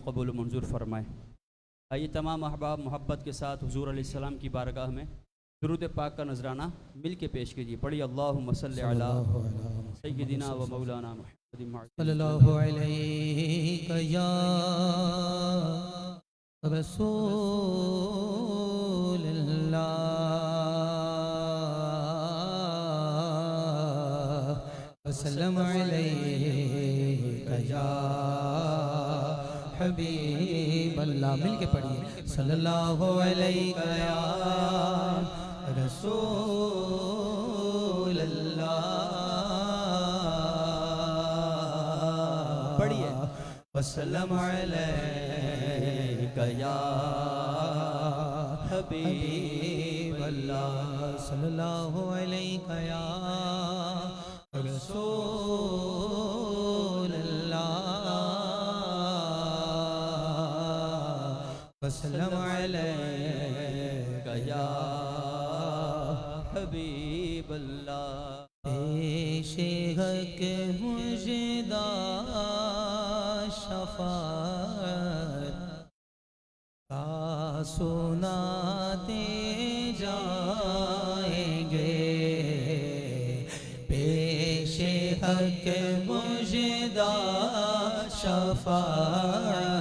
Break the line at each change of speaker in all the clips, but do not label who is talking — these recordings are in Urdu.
قبول و منظور فرمائے۔ آئیے تمام احباب محبت کے ساتھ حضور علیہ السلام کی بارگاہ میں درود پاک کا نذرانہ مل کے پیش کیجیے۔ پڑھی اللہم صلی علی سیدنا و مولانا محمد
صلی اللہ علیہ یا رسول اللہ وسلم علیہ یا حبیب اللہ۔ مل کے پڑھیے صلی اللہ علیہ یا رسول اللہ
پڑھیے
وسلم علیہ یا حبیب اللہ صلی اللہ علیہ یا رسول اللہ وسلم علیہ یا
حبیب اللہ۔
پیش حق مجدہ شفاعت کا سناتے جائیں گے، پیش حق مجدہ شفاعت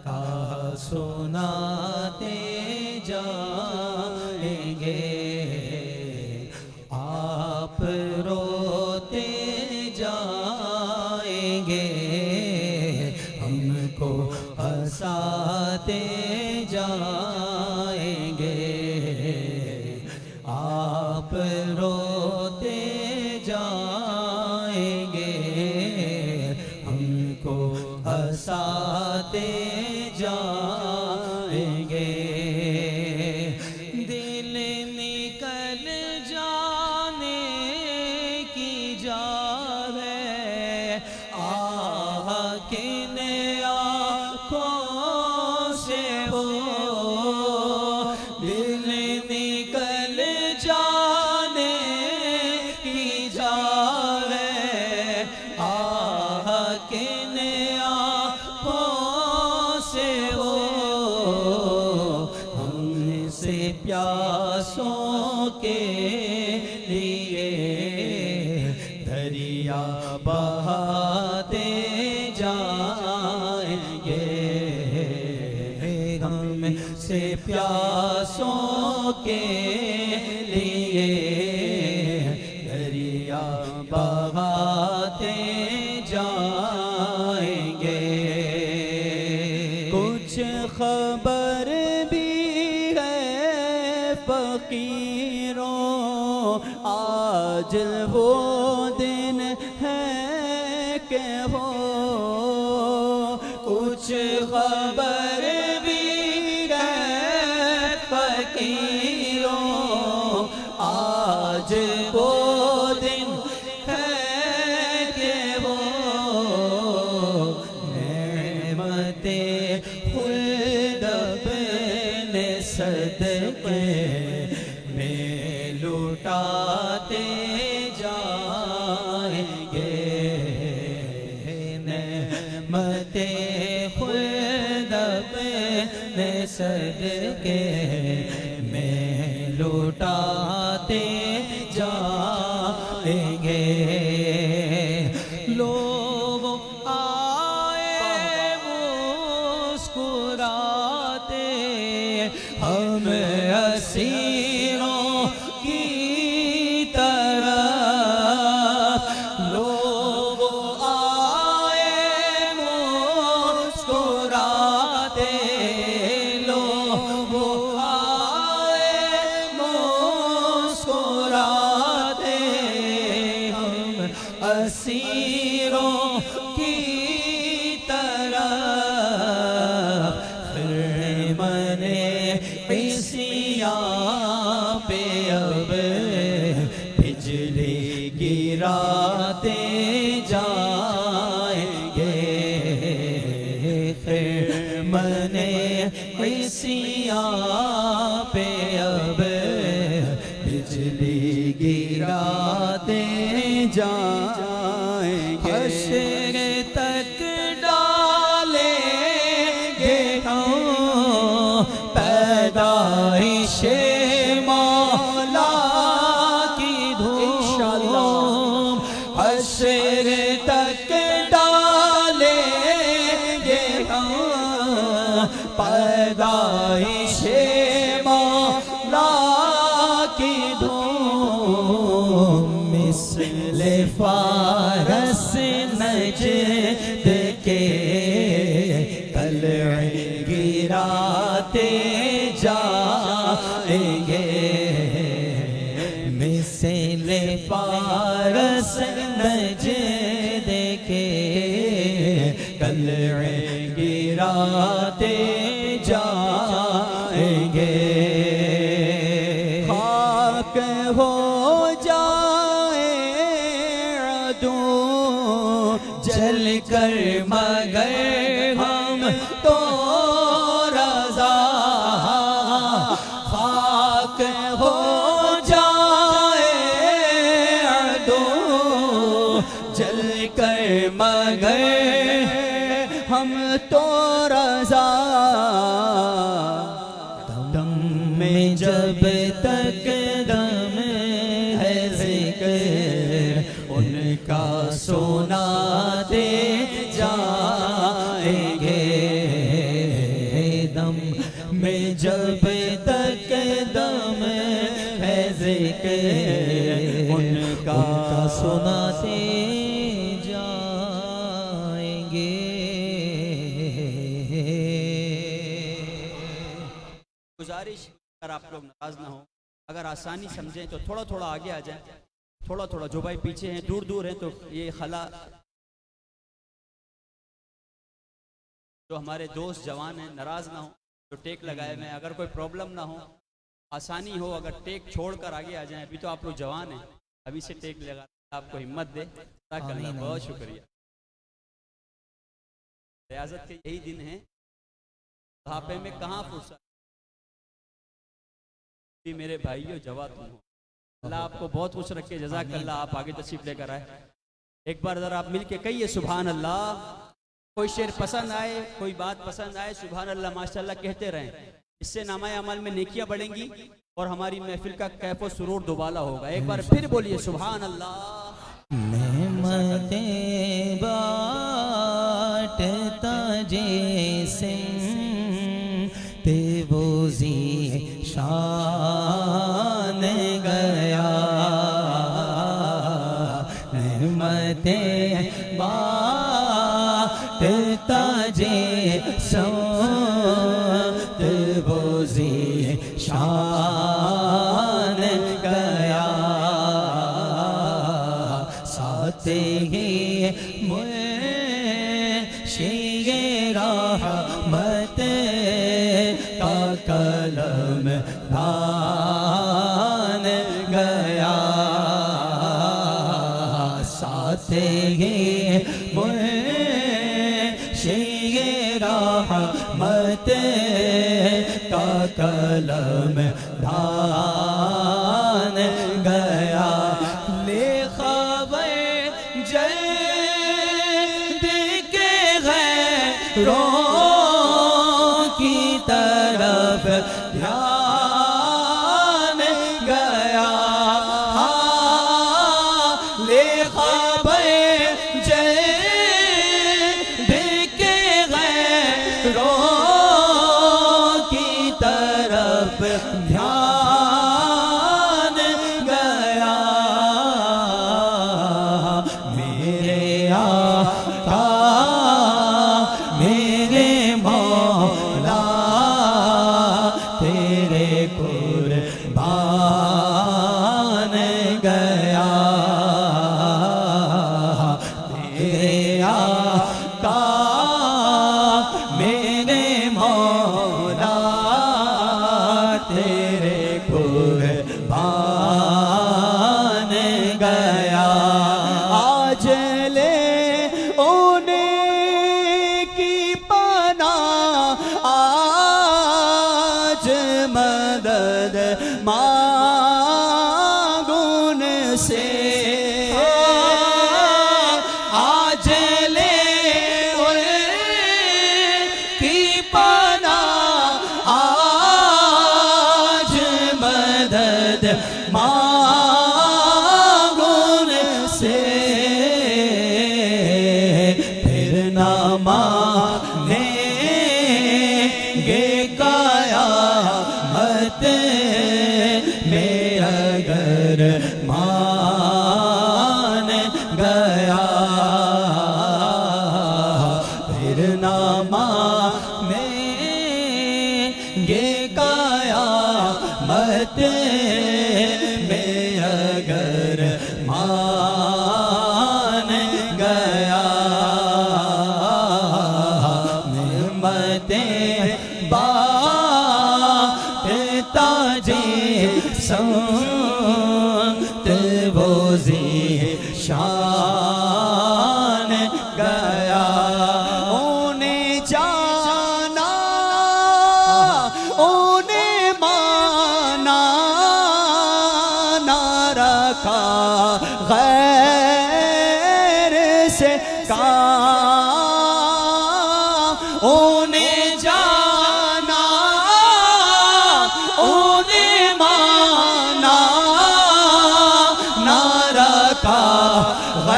کا سناتے جائیں گے، آپ روتے جائیں گے، ہم کو ہنساتے جائیں گے، آپ روتے جائیں گے، ہم کو ہنساتے جائیں گے، دل نکل جانے کی جا ہے، آہ کن آنکھوں سے ہو، دل نکل جانے کی جا ہے، آہ کن آنکھوں سے ہو، ہم سے پیاسوں کے لیے دریا بہاتے جائیں گے، ہم سے پیاسوں کے لیے دریا بہاتے جائیں گے، کچھ خبر بھی ہے فقیروں آج وہ دن ہے کہ ہو، کچھ خبر بھی ہے فقیروں آج وہ دن ہے کہ وہ نعمت خلد اپنے صدقے میں لٹاتے جائیں گے، نعمت خلد اپنے صدقے میں لٹاتے جائیں گے، لوگ آئے مسکراتے، ہم اسیروں کی طرح، لوگ آئے مسکراتے، لوگ آئے مسکراتے، ہم اسیروں کی طرح، خرمن عیسیاں پہ اب بجلی گراتے جائیں گے، خرمن عیسیاں پہ اب بجلی گراتے جائیں گے، حشر تک ڈالیں پیدائش مولا کی دھوم حشر تک ڈالیں گے ہم پیدائش مولا کی دھوم مثل فارس نجد کے قلعے گراتے جائیں گے مثل فارس نجد کے قلعے گراتے جائیں گے خاک ہو جائے عدو جل کر مگر ہم تو رضا خاک ہو جائے عدو جل کر مگر ہم تو رضا دم میں جب تک دم ہے ذکر ان کا سناتے جائیں گے دم میں جب تک دم ہے ذکر ان کا سناتے جائیں گے
گزارش اگر آپ لوگ ناراض نہ ہوں اگر آسانی سمجھیں تو تھوڑا تھوڑا آگے آ جائیں تھوڑا تھوڑا جو بھائی پیچھے ہیں دور دور ہیں تو یہ خلا جو ہمارے دوست جوان ہیں ناراض نہ ہوں جو ٹیک لگائے میں اگر کوئی پرابلم نہ ہو آسانی ہو اگر ٹیک چھوڑ کر آگے آ جائیں ابھی تو آپ لوگ جوان ہیں ابھی سے ٹیک لگا آپ کو ہمت دے اللہ بہت شکریہ ریاضت کے یہی دن ہیں بڑھاپے میں کہاں فرصت میرے بھائیو جواب تم ہو اللہ آپ کو بہت خوش رکھے جزاک اللہ آپ آگے تشریف لے کر آئے ایک بار ذرا آپ مل کے کہیے سبحان اللہ کوئی شعر پسند آئے کوئی بات پسند آئے سبحان اللہ ماشاءاللہ کہتے رہیں اس سے نامہ اعمال میں نیکیاں بڑھیں گی اور ہماری محفل کا کیف و سرور دوبالا ہوگا ایک بار پھر بولیے سبحان اللہ
نعمتیں بانٹتا جسم پہ وہ شان گیا نعمتیں بانٹتا جسم پہ وہ شان گیا ساتھ ہی مرشد رحمت کا قلم دان گیا ساتھ ہی مرشد رحمت کا قلم دان گیا لے خبر جلد کے غیروں کی طرف دھیان گیا لے خبر جلد کے غیروں کی طرف دھیان گیا میرے آقا میرے مولا تیرے قربان گیا میرے آقا میرے مولا تیرے قربان گیا آج لے انہیں کی پناہ آج مدد مانگ ان سے آج لے انہیں کی پناہ آج گے قیامت میں اگر مان گیا پھر نہ مانیں گے قیامت میں اگر مان گیا سنت وہ ذیشان گیا انہیں جانا انہیں مانا نہ رکھا غیر سے کام انہیں جانا انہیں مانا نہ رکھا غیر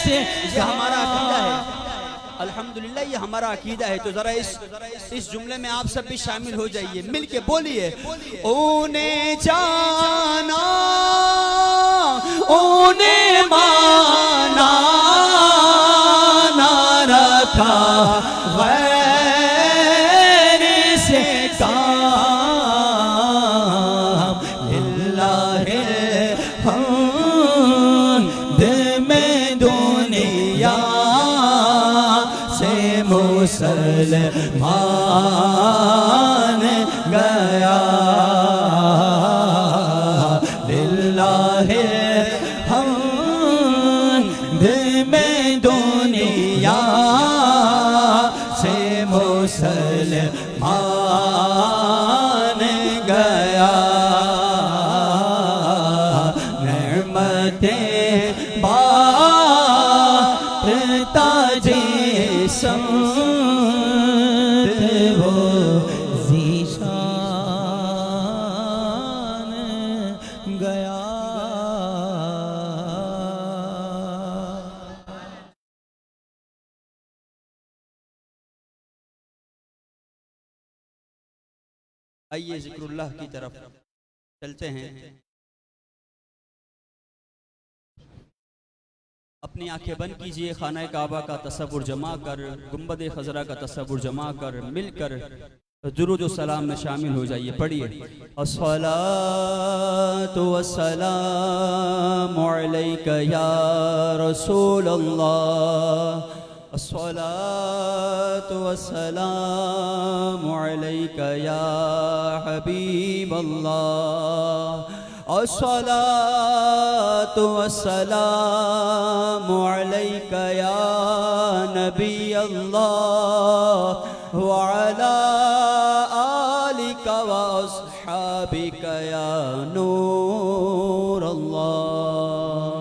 سے
یہ ہمارا عقیدہ ہے الحمدللہ یہ ہمارا عقیدہ ہے تو ذرا اس جملے میں آپ سب بھی شامل ہو جائیے مل کے بولیے انہیں جانا انہیں مانا نہ رکھا غیر سے کام
للہ الحمد میں دنیا سے مسلمان گیا للہ الحمد میں دنیا سے مسلمان گیا نعمتیں بارتا جسم وہ ذیشان گیا
آئیے ذکر اللہ کی طرف چلتے ہیں اپنی آنکھیں بند کیجئے خانہ کعبہ کا تصور جما کر گنبد خضرا کا تصور جما کر مل کر درود و سلام میں شامل ہو جائیے پڑھیے الصلاۃ والسلام علیک یا رسول اللہ الصلاۃ والسلام علیک یا حبیب اللہ الصلاۃ والسلام علیک یا نبی اللہ وعلی آلک واصحابک یا نور اللہ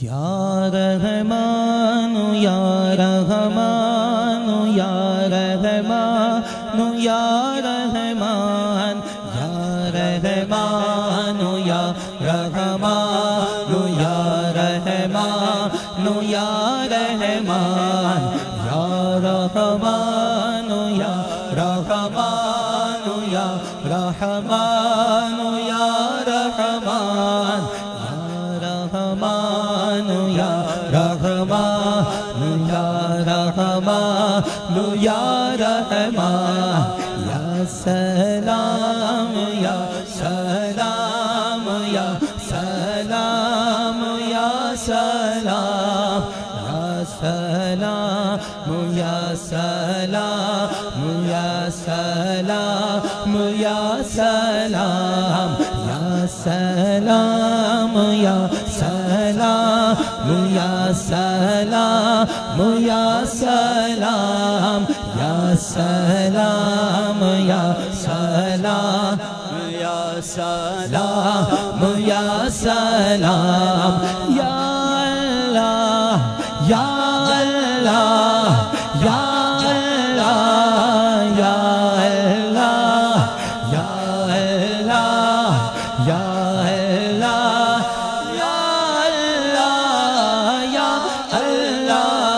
یا رحمان یا رحمان یا رحمان یا رحمان یا رحمان یا رحمان یا رحمان یا رحمان یا رحمان یا رحمان یا رحمان یا رحمان رحمان یا رحمان یا رحمان یا رحمان یا سلام یا سلام یا سلام یا سلام یا سلام یا سلام یا سلام یا سلام یا سلام یا سلام یا سلام یا سلام یا سلام یا سلام یا سلام یا سلام یا اللہ یا اللہ یا اللہ یا اللہ یا اللہ یا اللہ یا اللہ یا اللہ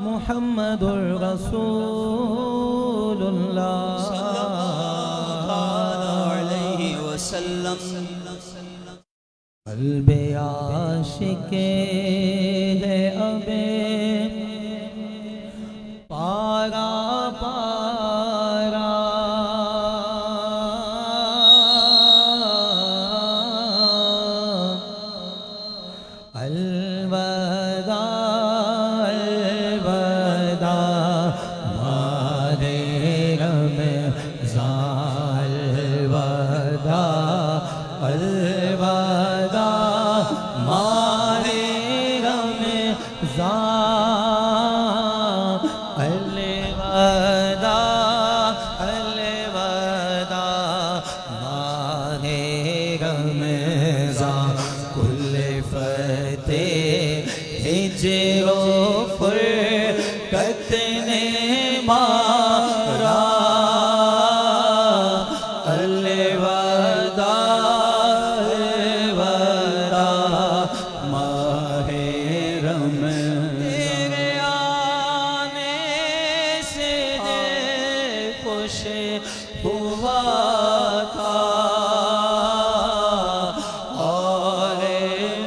محمد رسول اللہ
علیہ وسلم
قلب عاشق ہے اب پارا پارا الوداع الوداع ماہ رمضان الوداع الوداع ماہ رمضان الوداع الوداع ماہ رمضان کل فتح ہجر و فرقت نے مارا الوداع الوداع ماہ رمضان تیرے آنے سے دل خوش ہوا تھا اور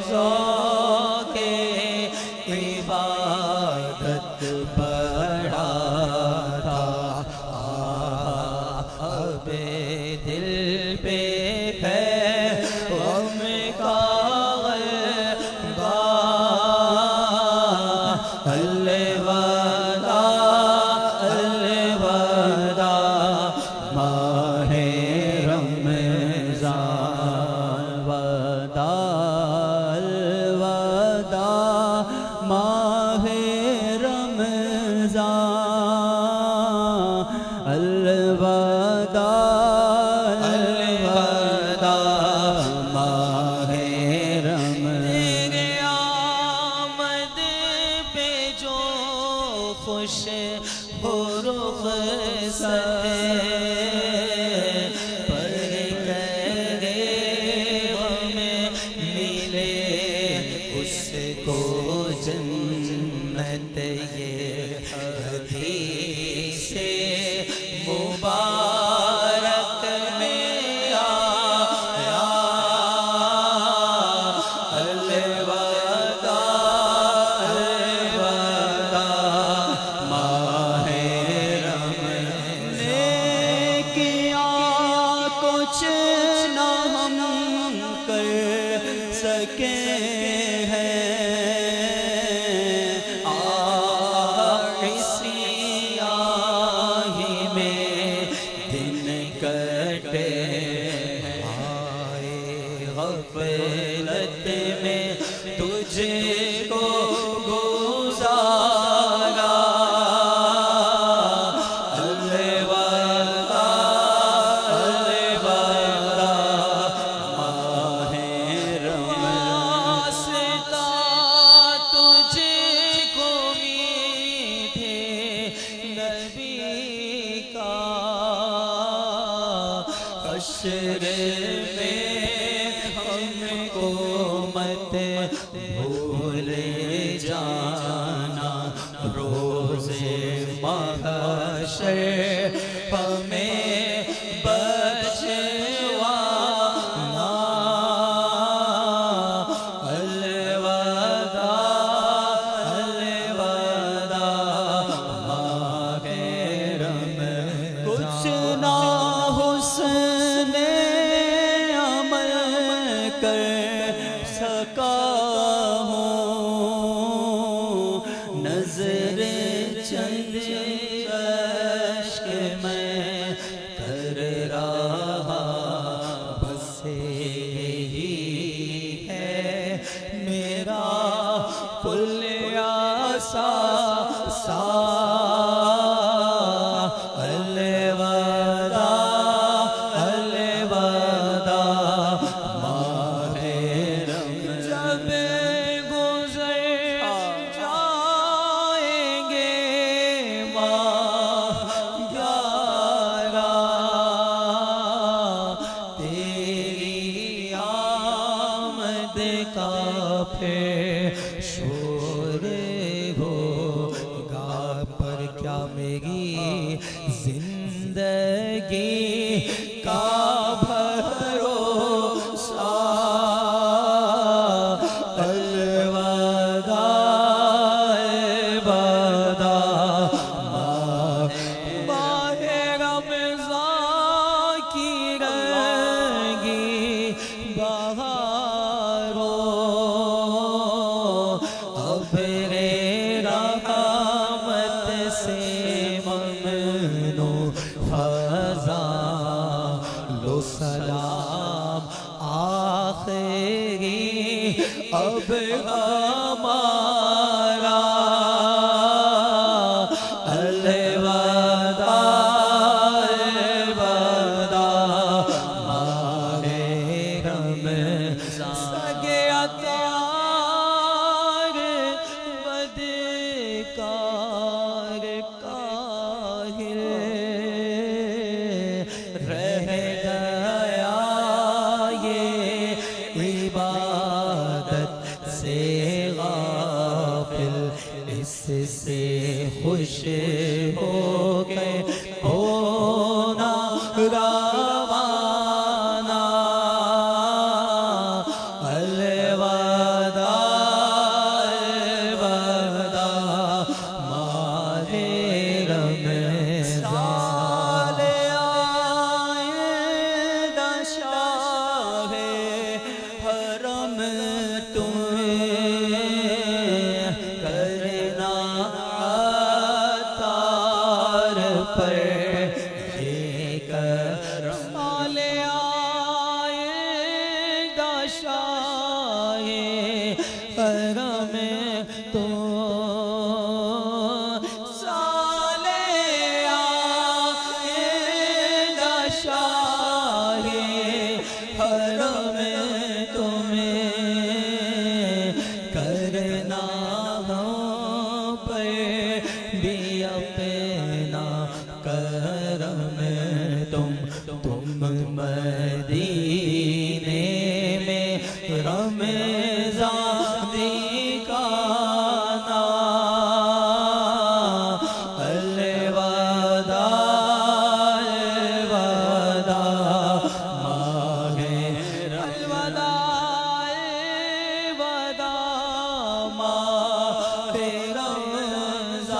ذوق عبادت بڑھا تھا اب دل پہ ہے غم کا غلبہ الوداع الوداع ماہ رمضان وداع الوداع ماہ رمضان الوداع
کچھ نہ ہم کر سکے ہیں اسی آہی میں دن کٹے آئے غفلت میں تجھ کو گزارا الوداع ماہ رمضان تجھ کو میٹھے نبی کا حشر میں ہم کو مت بھول جانا روز محشر ہمیں بچوانا الوداع ماہ رمضان کچھ نہ حسن عمل کر سکا ہوں نظر چند اشک میں کر رہا بس یہی ہے میرا کل آسا شور ہوگا پر کیا میری زندگی کا بھروسہ الوداع ماہ رمضان کی رنگی بہاروں سلام آخری اب ہمارا الوداع ماہ رمضان سگے اتیار بدکار کاہل رہ گیا عبادت سے غافل اس سے خوش ہو گئے ہونا روانہ الوداع ماہ رمضان شاہ حرم تمہیں کرنا عطار پر یہ کرم سال آئندہ شاہ حرم تو سال آئندہ شاہ حرم تمہیں کرنا پر بھی اپنا کرم تم مدینے میں رمضان دکھانا الوداع ماہ رمضان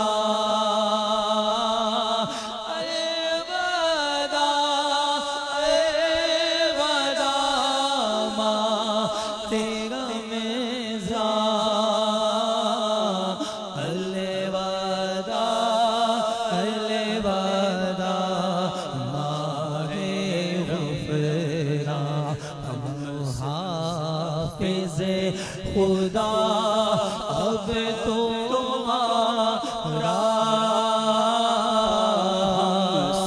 خدا اب تمہارا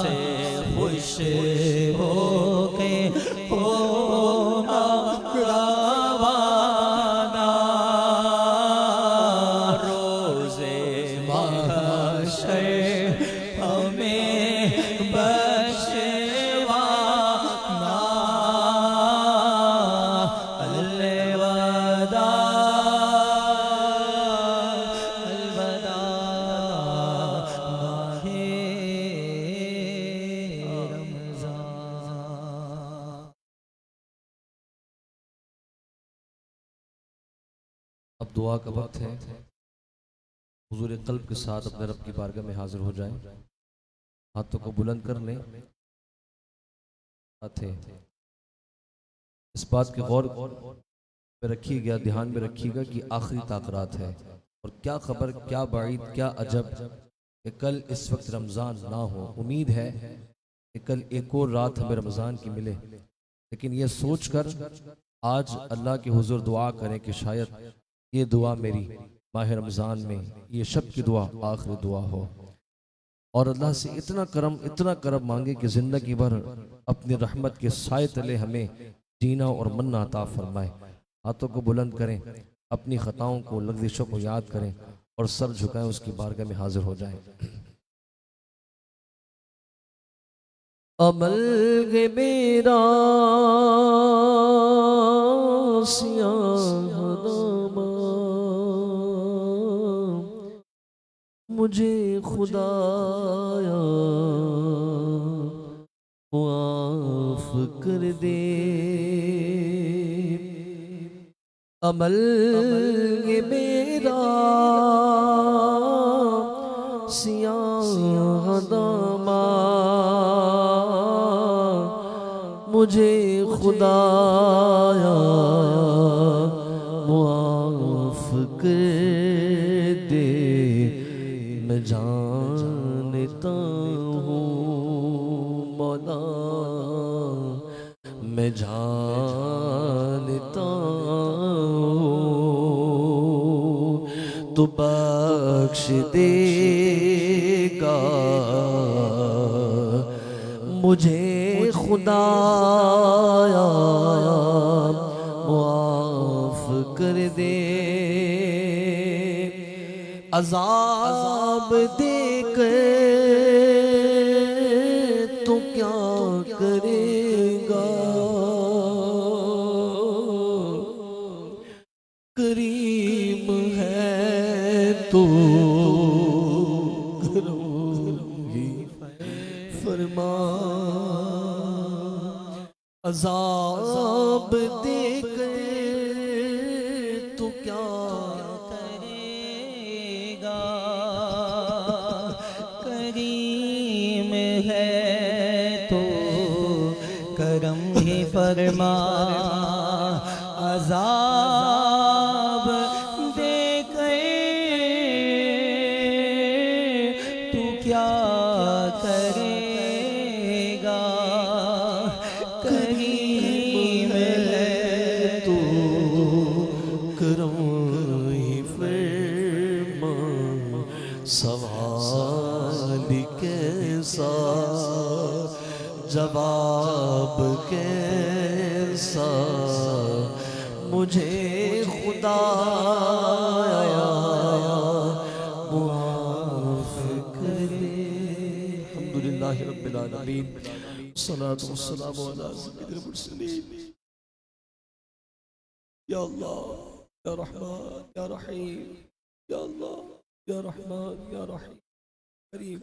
سے
خوش ہو کے ہونا روانہ
روزے
محشر ہمیں بخشوانا الوداع ماہ رمضان.
اب دعا کا وقت ہے. حضور قلب کے ساتھ اپنے رب کی بارگاہ میں حاضر ہو جائیں. ہاتھوں کو بلند کر لیں. اس بات کے غور میں رکھیے گا، دھیان میں رکھیے گا کہ آخری تاخرات ہے، اور کیا خبر، کیا بعید، کیا عجب کہ کل اس وقت رمضان نہ ہو. امید ہے کہ کل ایک اور رات ہمیں رمضان کی ملے، لیکن یہ سوچ کر آج اللہ کے حضور دعا کریں کہ شاید یہ دعا میری ماہ رمضان میں یہ شب کی دعا آخری دعا ہو، اور اللہ سے اتنا کرم مانگے کہ زندگی بھر اپنی رحمت کے سائے تلے ہمیں جینا اور مننا عطا فرمائے. ہاتھوں کو بلند کریں، اپنی خطاؤں کو، لغزشوں کو یاد کریں اور سر جھکائیں، اس کی بارگاہ میں حاضر ہو جائیں. عمل کے میرا سیاہ نامہ مجھے خدایا معاف کر دے. عمل یہ میرا سیاہ نامہ مجھے خدایا معاف کر دے. میں جانتا ہوں مولا، میں جانتا ہوں تو بخش دے گا مجھے خدایا معاف کر دے. عذاب دے کر تو کیا کرے گا، کریم ہے تو کرم ہی فرما. عذاب دے کر تو کیا
کرے گا، کریم ہے تو کرم ہی فرما. عذاب دے کر تو کیا کرے گا، کریم ہے
تو کرم ہی فرما. سوال کیسا، جواب کیسا مجھے خدایا معاف کر دے. الحمدللہ رب العالمین، الصلاۃ والسلام علی سید المرسلین. یا اللہ یا رحمان یا رحیم، یا اللہ یا رحمان یا رحیم کریم.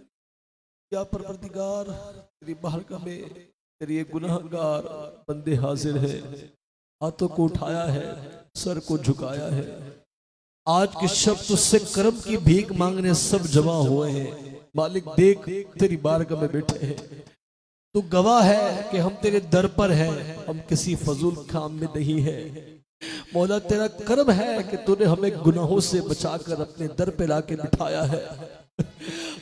یا پروردگار، تیری بارگاہ میں تیری ایک گناہگار بندے حاضر ہے، ہاتھوں کو اٹھایا ہے، سر کو جھکایا ہے. آج کے شب تجھ سے کرم کی بھیک مانگنے سب جمع ہوئے ہیں. مالک دیکھ تیری بارگاہ میں بیٹھے ہیں، تو گواہ ہے کہ ہم تیرے در پر ہیں، ہم کسی فضول کام میں نہیں ہیں. مولا تیرا کرم ہے کہ تو نے ہمیں گناہوں سے بچا کر اپنے در پہ لا کے بٹھایا ہے.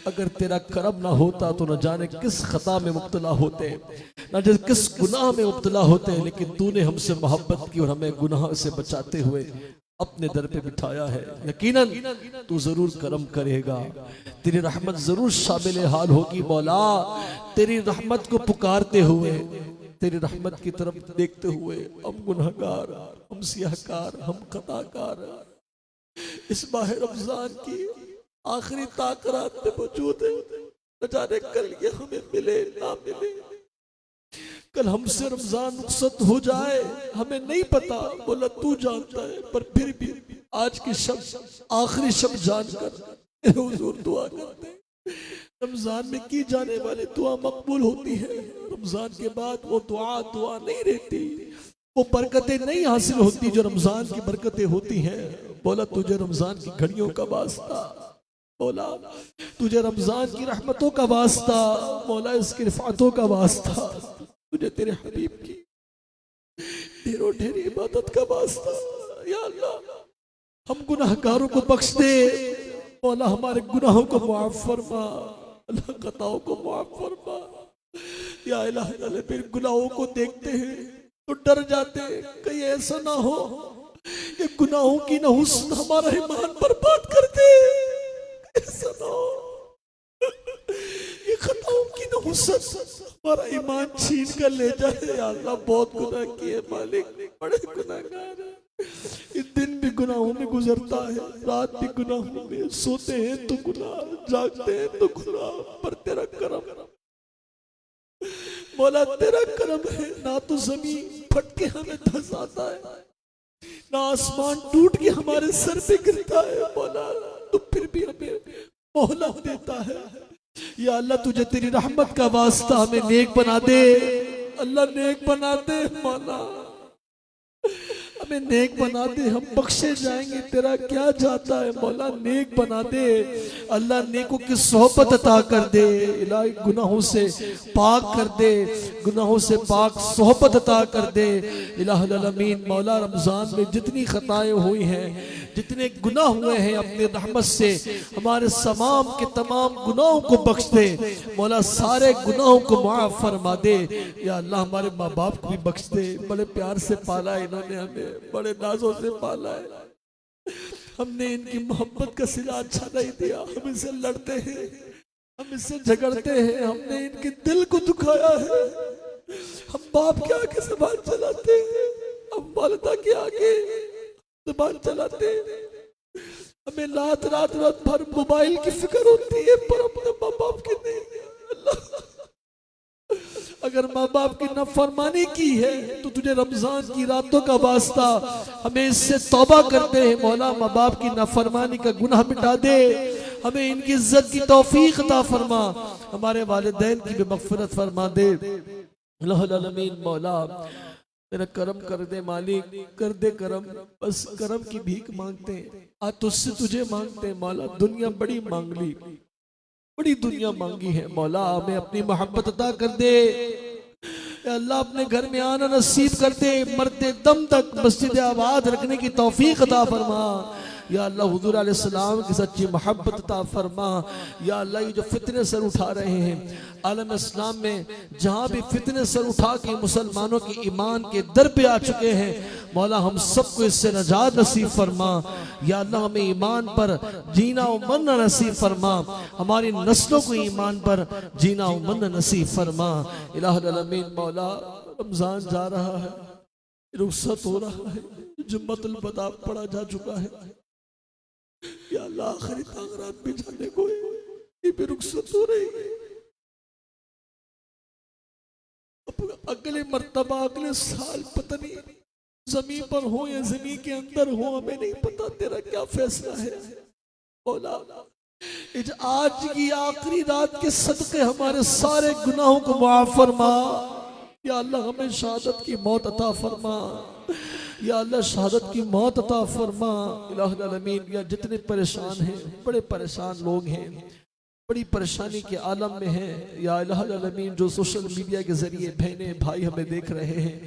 اگر تیرا کرم نہ ہوتا تو نہ جانے کس خطا میں مبتلا ہوتے، نہ جانے کس گناہ میں مبتلا ہوتے، لیکن تو نے ہم سے محبت کی اور ہمیں گناہ سے بچاتے ہوئے اپنے در پہ بٹھایا ہے، یقیناً تو ضرور کرم کرے گا، تیری رحمت ضرور شامل حال ہوگی مولا۔ تیری رحمت کو پکارتے ہوئے، تیری رحمت کی طرف دیکھتے ہوئے ہم گنہگار، ہم سیاہکار، ہم خطاکار اس ماہ رمضان کی آخری تاکرات میں موجود ہے۔ نہ جانے کل یہ ہمیں ملے نہ ملے، کل ہم سے رمضان رخصت ہو جائے ہمیں نہیں پتا، بولا تو جانتا ہے، پر پھر بھی آج کی شب آخری شب جان کر میرے حضور دعا کرتے ہیں۔ رمضان میں کی جانے والی دعا مقبول ہوتی ہے، رمضان کے بعد وہ دعا نہیں رہتی، وہ برکتیں نہیں حاصل ہوتی جو رمضان کی برکتیں ہوتی ہیں۔ بولا تجھے رمضان کی گھڑیوں کا واسطہ، مولا تجھے رمضان کی رحمتوں کا واسطہ، مولا اس کی رفعتوں کا واسطہ، تجھے تیرے حبیب کی ڈھیروں ڈھیری عبادت کا واسطہ۔ یا اللہ ہم گناہگاروں کو بخش دے، مولا ہمارے گناہوں کو معاف فرما، اللہ خطاؤں کو معاف فرما۔ یا الہ العالمین گناہوں کو دیکھتے ہیں تو ڈر جاتے ہیں کہیں ایسا نہ ہو کہ گناہوں کی نحوست ہمارا ایمان برباد کر دے، ایسا نہ ہو یہ خطاؤں کی نحوست ہمارا ایمان چھین کر لے جائے۔ یا اللہ بہت گناہ کیے مالک، بڑے گناہگار ہیں، یہ دن بھی گناہوں میں گزرتا ہے، رات بھی گناہوں میں، سوتے ہیں تو گناہ، جاگتے ہیں تو گناہ، پر تیرا کرم مولا، تیرا کرم ہے، نہ تو زمین پھٹ کے ہمیں دھساتا ہے، نہ آسمان ٹوٹ کے ہمارے سر پہ گرتا ہے، مولا تو پھر بھی ہمیں مہلت دیتا ہے۔ یا اللہ تجھے تیری رحمت کا واسطہ ہمیں نیک بنا دے، اللہ نیک بنا دے، مولا ہمیں نیک بنا دے، ہم بخشے جائیں گے، تیرا کیا جاتا ہے مولا، نیک بنا دے، اللہ نیکوں کی صحبت عطا کر دے، الہی گناہوں سے پاک کر دے، گناہوں سے پاک صحبت عطا کر دے الہ العالمین۔ مولا رمضان میں جتنی خطائیں ہوئی ہیں، جتنے گناہ ہوئے ہیں، اپنی رحمت سے ہمارے تمام کے تمام گناہوں کو بخش دے مولا، سارے گناہوں کو معاف فرما دے۔ یا اللہ ہمارے ماں باپ کو بھی بخش دے، بڑے پیار سے پالا ہے انہوں نے ہمیں، بڑے نازوں سے پالا ہے، ہم نے ان کی محبت کا صلہ اچھا نہیں دیا، ہم ان سے لڑتے ہیں، ہم اس سے جھگڑتے ہیں، ہم نے ان کے دل کو دکھایا ہے، ہم باپ کے آگے زبان چلاتے ہیں، ہم والدہ کے آگے زبان چلاتے ہیں، ہمیں رات بھر موبائل کی فکر ہوتی ہے، پر اپنے ماں باپ کی نہیں۔ اللہ اگر ماں باپ کی نافرمانی کی ہے تو تجھے رمضان کی راتوں کا واسطہ ہمیں اس سے توبہ کرتے ہیں مولا، ماں باپ کی نافرمانی کا گناہ مٹا دے، ہمیں ان کی عزت کی توفیق عطا فرما، ہمارے والدین کی بھی مغفرت فرما دے الہ العالمین۔ مولا میرا کرم کر دے مالک، کر دے کرم، بس کرم کی بھیک مانگتے ہیں، آج تجھ سے تجھے مانگتے ہیں مولا، دنیا بڑی مانگ لی، بڑی دنیا مانگی ہے مولا، ہمیں اپنی محبت عطا کر دے، اے اللہ اپنے گھر میں آنا نصیب کر دے، مرتے دم تک مسجد آباد رکھنے کی توفیق عطا فرما، یا اللہ حضور علیہ السلام کی سچی محبت عطا فرما، یا اللہ یہ جو فتنے سر اٹھا رہے ہیں عالم اسلام میں، جہاں بھی فتنے سر اٹھا کے مسلمانوں کی ایمان کے در پہ آ چکے ہیں مولا، ہم سب کو اس سے نجات نصیب فرما، یا اللہ ہمیں ایمان پر جینا و مرنا نصیب فرما، ہماری نسلوں کو ایمان پر جینا و مرنا نصیب فرما الہ العالمین۔ مولا رمضان جا رہا ہے، رخصت ہو رہا ہے، جمعۃ الوداع پڑھا جا چکا ہے، یا اللہ آخری تاغرات بھی جانے کو یہ بھی رخصت ہو رہی ہے، اگلے مرتبہ اگلے سال پتہ نہیں زمین پر ہو یا زمین کے اندر ہو، ہمیں نہیں پتا تیرا کیا فیصلہ ہے مولا، آج کی آخری رات کے صدقے ہمارے سارے گناہوں کو معاف فرما، یا اللہ ہمیں شہادت کی موت عطا فرما، یا اللہ شہادت کی موت عطا فرما الہ العالمین۔ یا جتنے پریشان ہیں، بڑے پریشان لوگ ہیں، بڑی پریشانی کے عالم میں ہیں، یا الہ العالمین، جو سوشل میڈیا کے ذریعے بہنیں بھائی ہمیں دیکھ رہے ہیں،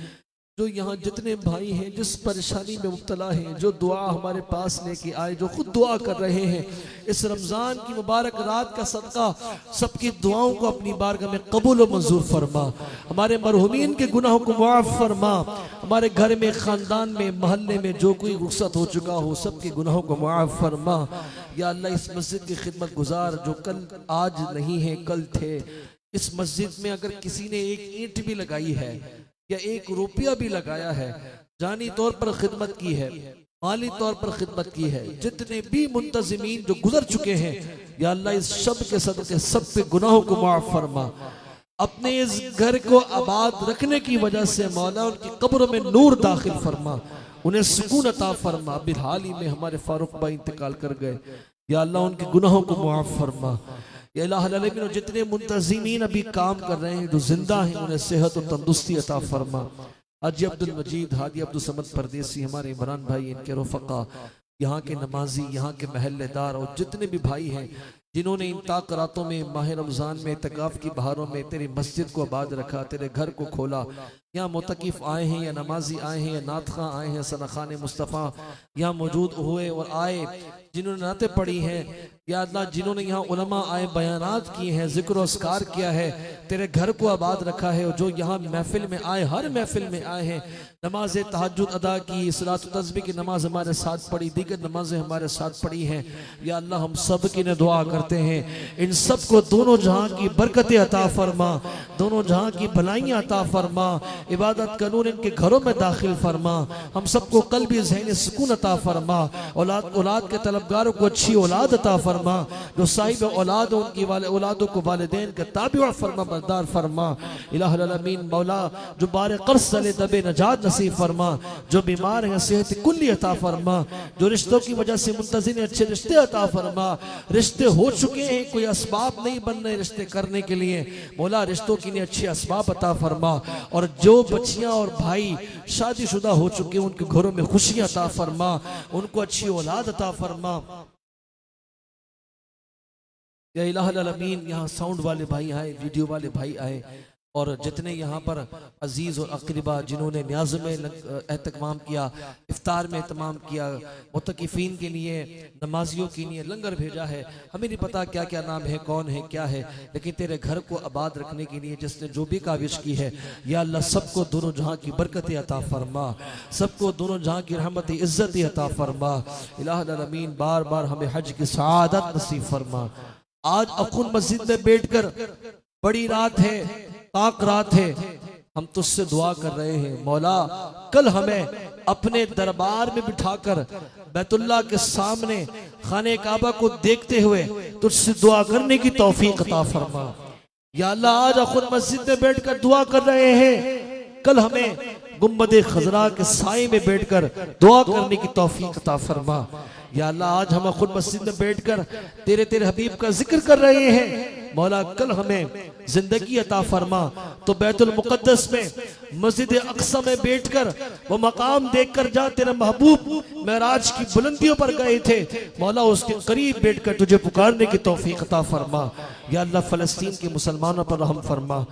جو یہاں جتنے بھائی ہیں جس پریشانی میں مبتلا ہیں، جو دعا ہمارے پاس لے کے آئے، جو خود دعا کر رہے ہیں، اس رمضان کی مبارک رات کا صدقہ سب کی دعاؤں کو اپنی بارگاہ میں قبول و منظور فرما، ہمارے مرحومین کے گناہوں کو معاف فرما، ہمارے گھر میں، خاندان میں، محلے میں جو کوئی رخصت ہو چکا ہو سب کے گناہوں کو معاف فرما۔ یا اللہ اس مسجد کی خدمت گزار جو کل آج نہیں ہے کل تھے، اس مسجد میں اگر کسی نے ایک اینٹ بھی لگائی ہے یا ایک روپیہ بھی لگایا ہے، جانی طور پر خدمت کی ہے، مالی طور پر خدمت کی ہے، جتنے بھی منتظمین جو گزر چکے ہیں، یا اللہ اس شب کے صدقے سب پہ گناہوں کو معاف فرما۔ اپنے اس گھر کو آباد رکھنے کی وجہ سے مولا ان کی قبروں میں نور داخل فرما، انہیں سکون عطا فرما۔ ابھی حال ہی میں ہمارے فاروق بھائی انتقال کر گئے، یا اللہ ان کے گناہوں کو معاف فرما۔ یا الہ العالمین جتنے منتظمین ابھی کام کر رہے ہیں جو زندہ ہیں انہیں صحت و تندرستی عطا فرما۔ حاجی عبد المجید، حاجی عبد الصمد پردیسی، ہمارے عمران بھائی، ان کے رفقا، یہاں کے نمازی، یہاں کے محلے دار اور جتنے بھی بھائی ہیں جنہوں نے ان تاک راتوں میں ماہ رمضان میں اعتکاف کی بہاروں میں تیری مسجد کو آباد رکھا، تیرے گھر کو کھولا، یہاں معتکف آئے ہیں یا نمازی آئے ہیں یا نعت خواں آئے ہیں، ثناخان مصطفیٰ یہاں موجود ہوئے اور آئے، جنہوں نے نعتیں پڑھی ہیں، یا اللہ جنہوں نے یہاں علماء آئے بیانات کیے ہیں، ذکر و اذکار کیا ہے، تیرے گھر کو آباد رکھا ہے، اور جو یہاں محفل میں آئے، ہر محفل میں آئے ہیں، نماز تہجد ادا کی، صلاۃ التسبیح کی نماز ہمارے ساتھ پڑھی، دیگر نمازیں ہمارے ساتھ پڑھی ہیں، یا اللہ ہم سب کی نے دعا کرتے ہیں ان سب کو دونوں جہاں کی برکتیں عطا فرما، دونوں جہاں کی بھلائیاں عطا فرما، عبادت کا نور ان کے گھروں میں داخل فرما، ہم سب کو قلبی ذہنی سکون عطا فرما، اولاد کے طلبگاروں کو اچھی اولاد عطا فرما، جو صاحب اولاد ان کی اولادوں کو والدین کا تابع فرما بردار فرما۔ الہ العالمین مولا جو بار قرض سلے دب نجات نصیب فرما، جو بیمار ہیں صحت کلی عطا فرما، جو رشتوں کی وجہ سے منتظر ہیں اچھے رشتے عطا فرما، رشتے ہو چکے ہیں کوئی اسباب نہیں بن رہے رشتے کرنے کے لیے، مولا رشتوں کے لیے اچھے اسباب عطا فرما، اور جو بچیاں اور بھائی شادی شدہ ہو چکے ان کے گھروں میں خوشیاں عطا فرما، ان کو اچھی اولاد عطا فرما۔ یا الہ العالمین یہاں ساؤنڈ والے بھائی آئے، ویڈیو والے بھائی آئے، اور جتنے یہاں پر عزیز اور اقربا جنہوں نے نیاز میں اہتمام کیا، افطار میں اہتمام کیا، متقفین کے لیے، نمازیوں کے لیے لنگر بھیجا ہے، ہمیں نہیں پتا کیا کیا نام ہے، کون ہے، کیا ہے، لیکن تیرے گھر کو آباد رکھنے کے لیے جس نے جو بھی کاوش کی ہے، یا اللہ سب کو دونوں جہاں کی برکت عطا فرما، سب کو دونوں جہاں کی رحمت عزت عطا فرما۔ الہ العالمین بار بار ہمیں حج کی سعادت نصیب فرما۔ آج اخن مسجد میں بیٹھ کر بڑی رات ہے، پاک رات ہے، ہم تجھ سے دعا کر رہے ہیں مولا کل ہمیں اپنے دربار میں بٹھا کر بیت اللہ کے سامنے خانہ کعبہ کو دیکھتے ہوئے تجھ سے دعا کرنے کی توفیق عطا فرما۔ یا اللہ آج اخن مسجد میں بیٹھ کر دعا کر رہے ہیں، کل ہمیں گنبد خضرا کے سائے میں بیٹھ کر دعا کرنے کی توفیق عطا فرما۔ یا اللہ آج ہم خود مسجد میں بیٹھ کر تیرے حبیب کا ذکر کر رہے ہیں، مولا کل ہمیں زندگی عطا فرما تو بیت المقدس میں مسجد اقصی میں بیٹھ کر وہ مقام دیکھ کر جہاں تیرا محبوب معراج کی بلندیوں پر گئے تھے، مولا اس کے قریب بیٹھ کر تجھے پکارنے کی توفیق عطا فرما۔ یا اللہ فلسطین کے مسلمانوں پر رحم فرما،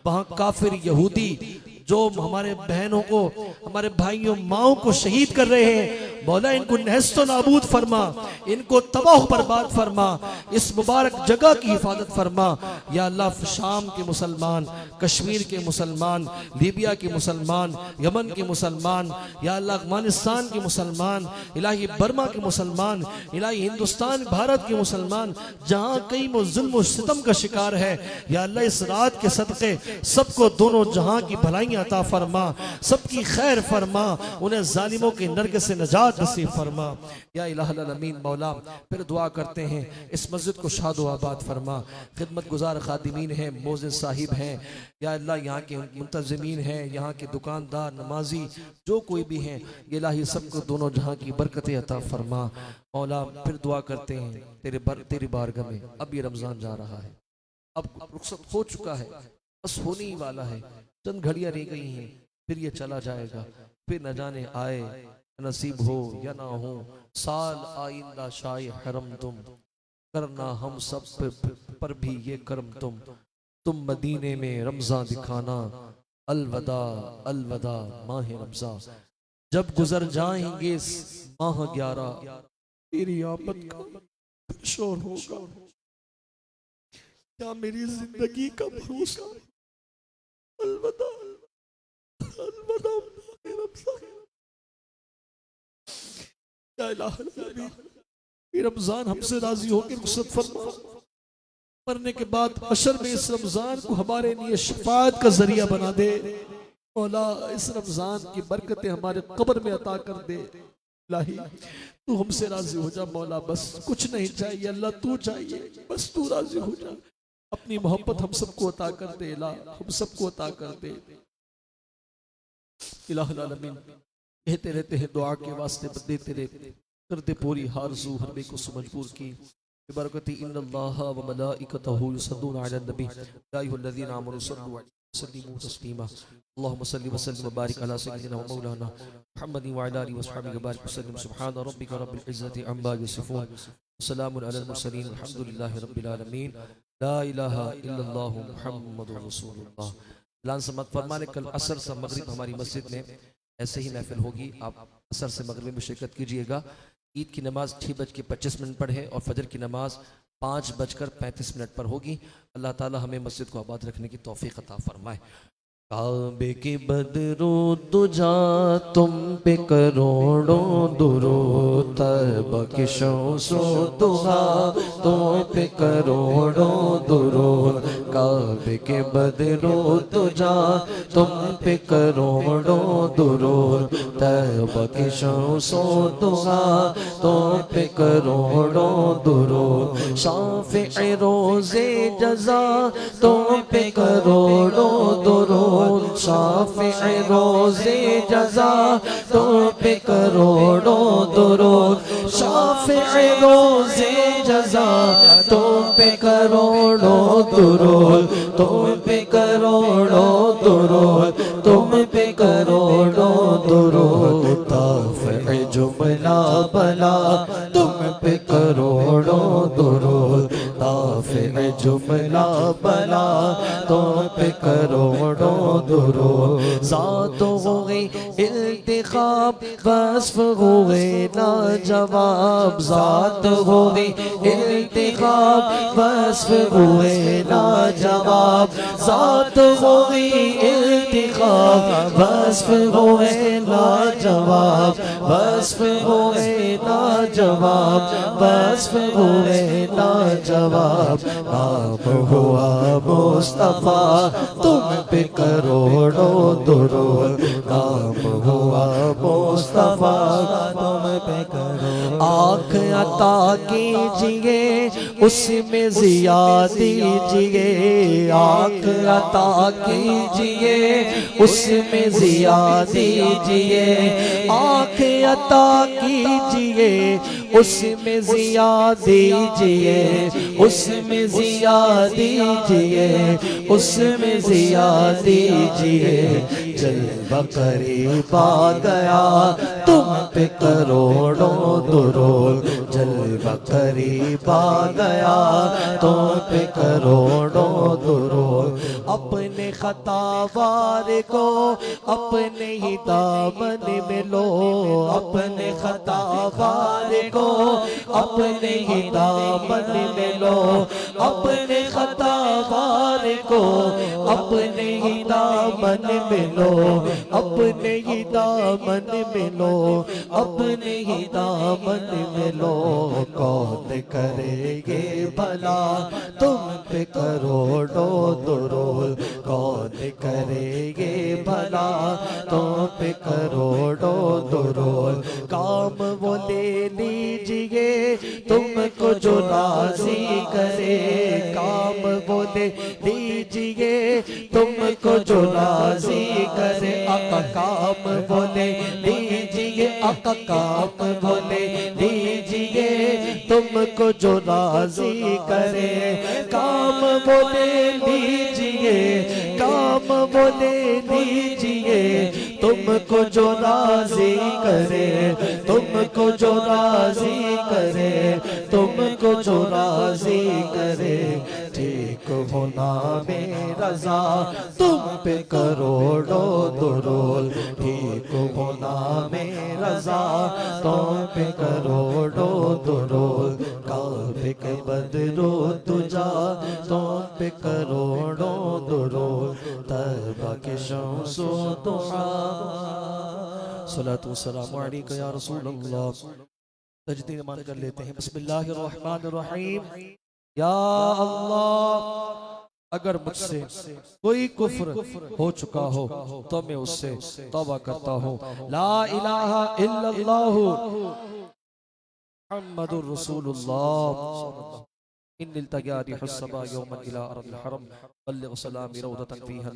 وہاں کافر یہودی جو ہمارے بہنوں کو، ہمارے بھائیوں ماؤں کو شہید کر رہے ہیں، مولا ان کو نحست و نابود فرما، ان کو تباہ برباد فرما، اس مبارک جگہ کی حفاظت فرما۔ یا اللہ شام کے مسلمان، کشمیر کے مسلمان، لیبیا کے مسلمان، یمن کے مسلمان، یا اللہ افغانستان کے مسلمان، الہی برما کے مسلمان، الہی ہندوستان بھارت کے مسلمان، جہاں کئی ظلم و ستم کا شکار ہے، یا اللہ اس رات کے صدقے سب کو دونوں جہاں کی بھلائیاں عطا فرما، سب کی خیر فرما، انہیں ظالموں کے نرگ سے نجات نصیب فرما۔ یا الہ العالمین مولا پھر دعا کرتے ہیں اس مسجد کو شاد و آباد فرما، خدمت گزار خادمین ہیں، موذن صاحب ہیں، یا اللہ یہاں کے منتظمین ہیں، یہاں کے دکاندار، نمازی، جو کوئی بھی ہیں، یہ الہی سب کو دونوں جہاں کی برکتیں عطا فرما۔ مولا پھر دعا کرتے ہیں تیری بارگاہ میں، اب یہ رمضان جا رہا ہے، اب رخصت ہو چکا ہے، بس ہونے ہی والا ہے، چند گھڑیاں رہ گئی ہیں، پھر یہ چلا جائے گا، پھر نہ جانے آئے نصیب ہو یا نہ ہو، سال آئندہ شائع حرم تم، کرنا ہم سب پر بھی یہ کرم تم مدینے میں رمضان دکھانا، الوداع الوداع ماہ رمضان، جب گزر جائیں گے ماہ 11 تیری آمد کا شور ہوگا، کیا میری زندگی کا بھروسہ، الوداع الوداع یا الہ العالمین یہ رمضان ہم سے راضی ہو کے رخصت فرما، مرنے کے بعد حشر میں اس رمضان کو ہمارے لیے شفاعت کا ذریعہ بنا دے مولا، اس رمضان کی برکتیں ہمارے قبر میں عطا کر دے الہی، تو ہم سے راضی ہو جا مولا، بس کچھ نہیں چاہیے اللہ، تو چاہیے بس، تو راضی ہو جا، اپنی محبت ہم سب کو عطا کر دے الہ، ہم سب کو عطا کر دے الہ العالمین۔ کہتے رہتے ہیں دعا کے واسطے بندے تیرے، کر دے پوری آرزو ہر بے کو مجبور کی ببرکتی ان اللہ و ملائکتہ یصلون علی النبی یا ایھا الذین آمنوا صلوا علیہ وسلموا تسلیما اللهم صل وسلم وبارك على سيدنا ومولانا محمد وعلى اله وصحبه وبارك وسلم سبحان ربك رب العزة عما يصفون وسلام على المرسلين الحمد لله رب العالمين لا الہ الا اللہ محمد رسول اللہ۔ اعلان سماعت فرمانے کل عصر سے مغرب ہماری مسجد میں ایسے ہی محفل ہوگی، آپ عصر سے مغرب میں شرکت کیجئے گا۔ عید کی نماز 6:25 پڑھے اور فجر کی نماز 5:35 پر ہوگی۔ اللہ تعالی ہمیں مسجد کو آباد رکھنے کی توفیق عطا فرمائے۔ کعبے کی بدرو دجا تم پہ کروڑوں درود، طیبہ کی شمس و دعا تم پہ کروڑوں درود، کعبے کے بدرو دجا تم پہ کروڑوں درود، طیبہ کی شمس و دعا تم پہ کروڑوں درود، شافع روز جزا تم پہ کروڑوں درود، شافع روز جزا تم پہ کروڑوں درود، شافع روز جزا تم پہ کروڑوں درود، تم پہ کروڑوں درود، تم پہ کروڑوں درود، دافع جملہ بلا تم پہ کروڑوں درود، دافع جملہ بلا تم پہ کروڑوں درود، ذات ہوئے انتخاب وصف ہوئے لاجواب، ذات ہوئے انتخاب وصف ہوئے لاجواب، ذات ہوئے انتخاب وصف ہوئے لاجواب، وصف ہوئے لاجواب، وصف ہوئے لاجواب، نام ہوا مصطفیٰ تم پہ کروڑوں درود، نام ہوا مصطفیٰ تم پہ کروڑوں، آنکھ عطا کیجئے اس میں ضیا دیجئے، آنکھ عطا کیجئے اس میں ضیا دیجئے، آنکھ عطا کیجئے اس میں ضیا دیجئے، اس میں ضیا دیجئے، اس میں ضیا دیجئے، جلوہ قریب آ گیا تم پہ کروڑوں درود، جلوہ قریب آ گیا تم پہ کروڑوں درود، اپنے خطا وار کو اپنے ہی دامن میں لو، اپنے خطا وار کو اپنے ہی دامن میں لو، اپنے خطا وار کو اپنے ہی دامن میں لو، اپنے ہی دامن میں لو، اپنے ہی دامن میں لو، کون کرے گے بھلا تم پہ کروڑوں درود، کون کرے گے بھلا تم پہ کروڑوں درود، کام وہ لے لیجئے تم کو جو راضی کرے، کام وہ لے لیجئے تم کو جو راضی کرے، آقا کام وہ لے لیجئے، آقا کام وہ لے لیجئے تم کو جو راضی کرے، کام وہ لے لیجئے، کام وہ لے لیجئے تم کو جو راضی کرے، تم کو جو راضی کرے، تم کو جو راضی کرے، ٹھیک ہونا میں رضا تم پہ کروڑوں درود، ٹھیک ہونا میں رضا تم پہ کروڑوں درود، کعبے کے بدرو دجا تم پہ کروڑوں درود، طیبہ کے شمس و دعا، صلاۃ و سلام علیکہ یا رسول اللہ۔ تجدید مان کر لیتے ہیں. بسم اللہ الرحمن الرحیم. یا اللہ اگر مجھ سے کوئی کفر ہو چکا ہو تو میں اس سے توبہ کرتا ہوں. لا الہ الا اللہ محمد الرسول اللہ. ان التجا ريح الصبا يوما الى ارض الحرم بلغ سلامي روضة فيها